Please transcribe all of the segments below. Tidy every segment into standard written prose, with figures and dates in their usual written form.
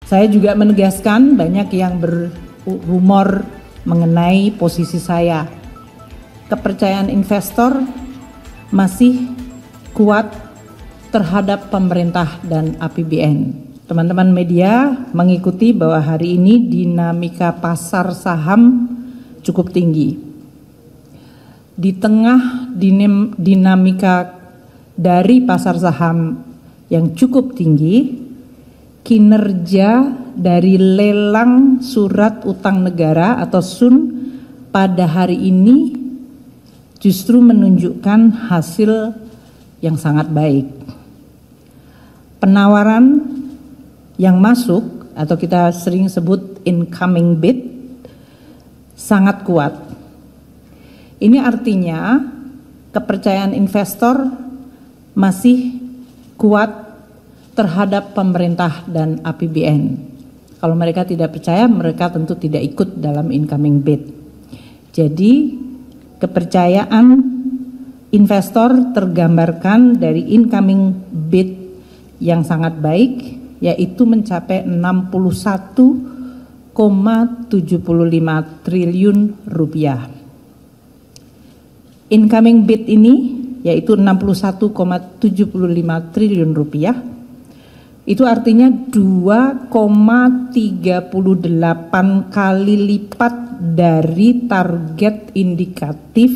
Saya juga menegaskan banyak yang berumor mengenai posisi saya. Kepercayaan investor masih kuat terhadap pemerintah dan APBN. Teman-teman media mengikuti bahwa hari ini dinamika pasar saham cukup tinggi. Di tengah dinamika dari pasar saham yang cukup tinggi, kinerja dari lelang surat utang negara atau SUN pada hari ini justru menunjukkan hasil yang sangat baik. Penawaran yang masuk atau kita sering sebut incoming bid sangat kuat. Ini artinya kepercayaan investor masih kuat terhadap pemerintah dan APBN. Kalau mereka tidak percaya, mereka tentu tidak ikut dalam incoming bid. Jadi kepercayaan investor tergambarkan dari incoming bid yang sangat baik, yaitu mencapai 61,75 triliun rupiah. Incoming bid ini yaitu 61,75 triliun rupiah. Itu artinya 2,38 kali lipat dari target indikatif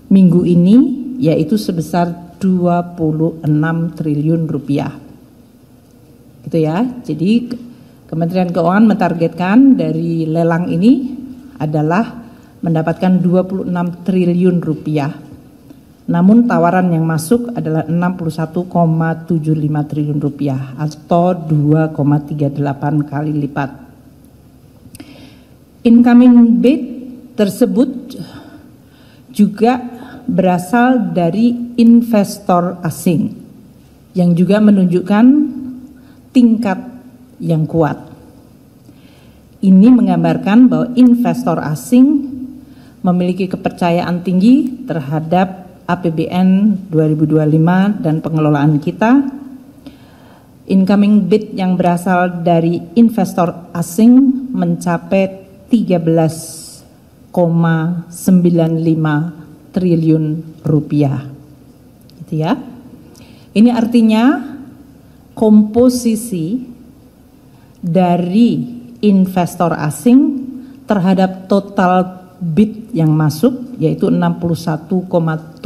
minggu ini, yaitu sebesar 26 triliun rupiah. Gitu ya. Jadi Kementerian Keuangan mentargetkan dari lelang ini adalah mendapatkan 26 triliun rupiah. Namun tawaran yang masuk adalah 61,75 triliun rupiah atau 2,38 kali lipat. Incoming bid tersebut juga berasal dari investor asing yang juga menunjukkan tingkat yang kuat. Ini menggambarkan bahwa investor asing memiliki kepercayaan tinggi terhadap APBN 2025 dan pengelolaan kita. Incoming bid yang berasal dari investor asing mencapai 13,95 triliun rupiah. Gitu ya. Ini artinya komposisi dari investor asing terhadap total bid yang masuk, yaitu 61,75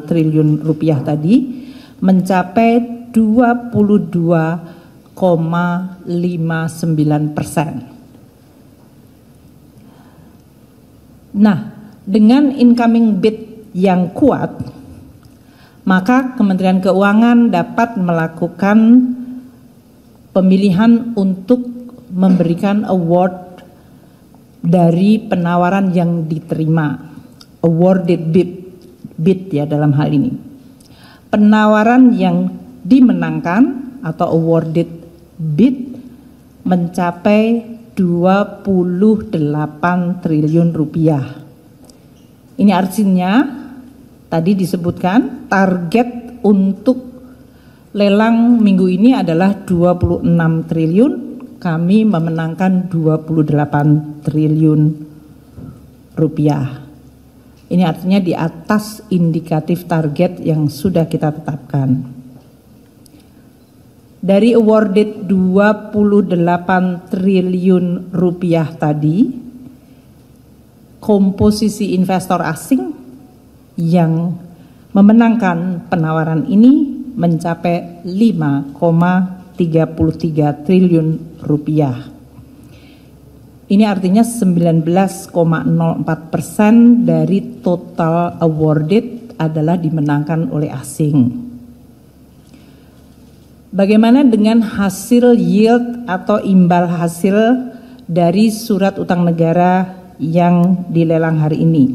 triliun rupiah tadi, mencapai 22,59%. Nah, dengan incoming bid yang kuat, maka Kementerian Keuangan dapat melakukan pemilihan untuk memberikan award dari penawaran yang diterima, awarded bid ya dalam hal ini. Penawaran yang dimenangkan atau awarded bid mencapai 28 triliun rupiah. Ini artinya tadi disebutkan target untuk lelang minggu ini adalah 26 triliun. Kami memenangkan 28 triliun rupiah. Ini artinya di atas indikatif target yang sudah kita tetapkan. Dari awarded 28 triliun rupiah tadi, komposisi investor asing yang memenangkan penawaran ini mencapai 5,33 triliun rupiah. Ini artinya 19,04% dari total awarded adalah dimenangkan oleh asing. Bagaimana dengan hasil yield atau imbal hasil dari surat utang negara yang dilelang hari ini?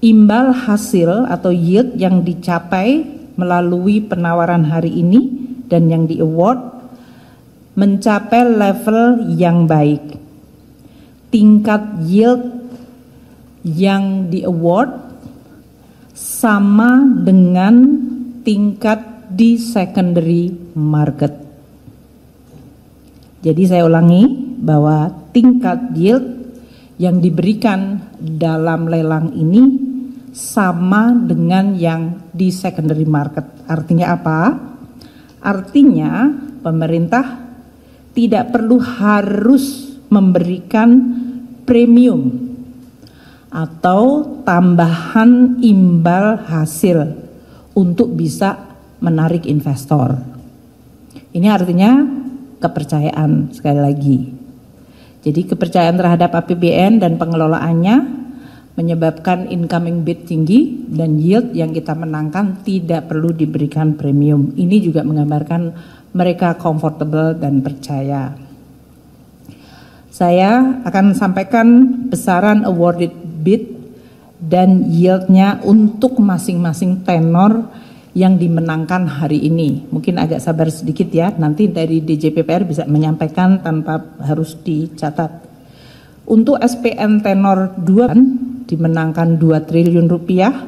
Imbal hasil atau yield yang dicapai melalui penawaran hari ini dan yang di award mencapai level yang baik. Tingkat yield yang di award sama dengan tingkat di secondary market. Jadi saya ulangi bahwa tingkat yield yang diberikan dalam lelang ini sama dengan yang di secondary market. Artinya apa? Artinya pemerintah tidak perlu harus memberikan premium atau tambahan imbal hasil untuk bisa menarik investor. Ini artinya kepercayaan sekali lagi. Jadi kepercayaan terhadap APBN dan pengelolaannya menyebabkan incoming bid tinggi dan yield yang kita menangkan tidak perlu diberikan premium. Ini juga menggambarkan mereka comfortable dan percaya. Saya akan sampaikan besaran awarded bid dan yieldnya untuk masing-masing tenor yang dimenangkan hari ini. Mungkin agak sabar sedikit ya, nanti dari DJPPR bisa menyampaikan tanpa harus dicatat. Untuk SPN tenor 2 dimenangkan 2 triliun rupiah,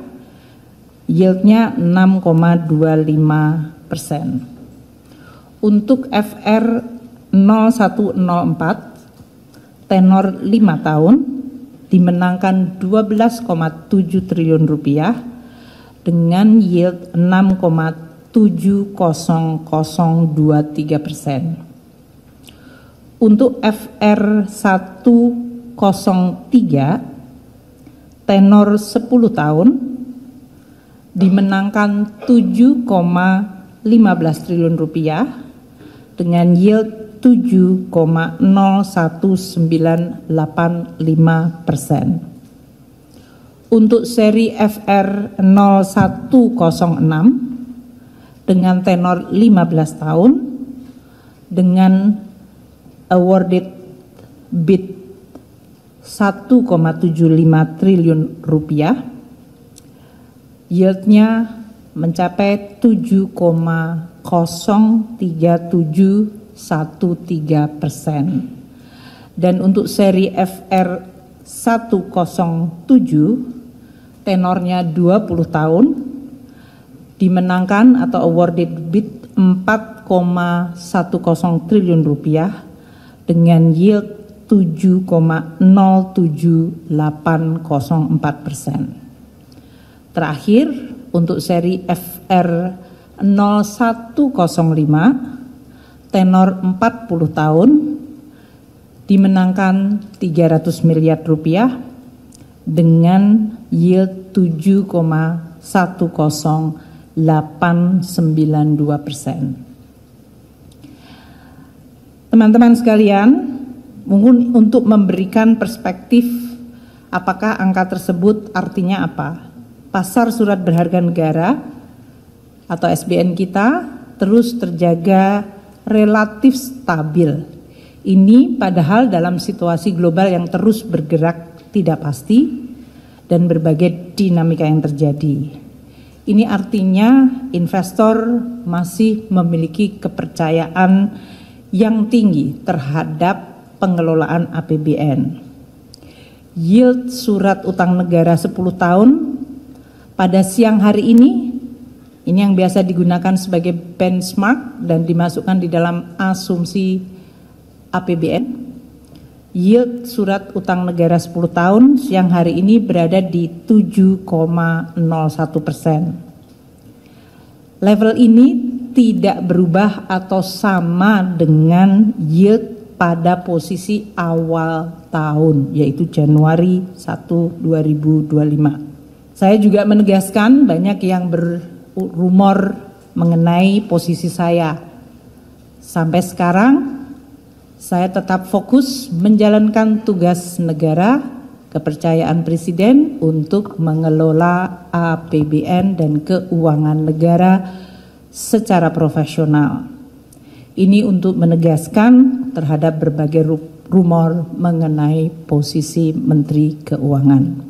yieldnya 6,25%. Untuk FR 0104 tenor 5 tahun dimenangkan 12,7 triliun rupiah dengan yield 6,70023%. Untuk FR 103 tenor 10 tahun dimenangkan 7,15 triliun rupiah dengan yield 7,01985%. Untuk seri FR 0106 dengan tenor 15 tahun dengan awarded bid 1,75 triliun rupiah, yieldnya mencapai 7,03713%. Dan untuk seri FR 107 tenornya 20 tahun dimenangkan atau awarded bid 4,10 triliun rupiah dengan yield 7,07804%. Terakhir untuk seri FR 0105 tenor 40 tahun dimenangkan 300 miliar rupiah dengan yield 7,10892%. Teman-teman sekalian, mungkin untuk memberikan perspektif apakah angka tersebut artinya apa? Pasar surat berharga negara atau SBN kita terus terjaga relatif stabil. Ini padahal dalam situasi global yang terus bergerak tidak pasti dan berbagai dinamika yang terjadi. Ini artinya investor masih memiliki kepercayaan yang tinggi terhadap pengelolaan APBN. Yield surat utang negara 10 tahun pada siang hari ini yang biasa digunakan sebagai benchmark dan dimasukkan di dalam asumsi APBN. Yield surat utang negara 10 tahun siang hari ini berada di 7,01%. Level ini tidak berubah atau sama dengan yield pada posisi awal tahun, yaitu Januari 1, 2025. Saya juga menegaskan banyak yang berumor mengenai posisi saya. Sampai sekarang saya tetap fokus menjalankan tugas negara, kepercayaan Presiden untuk mengelola APBN dan keuangan negara secara profesional. Ini untuk menegaskan terhadap berbagai rumor mengenai posisi Menteri Keuangan.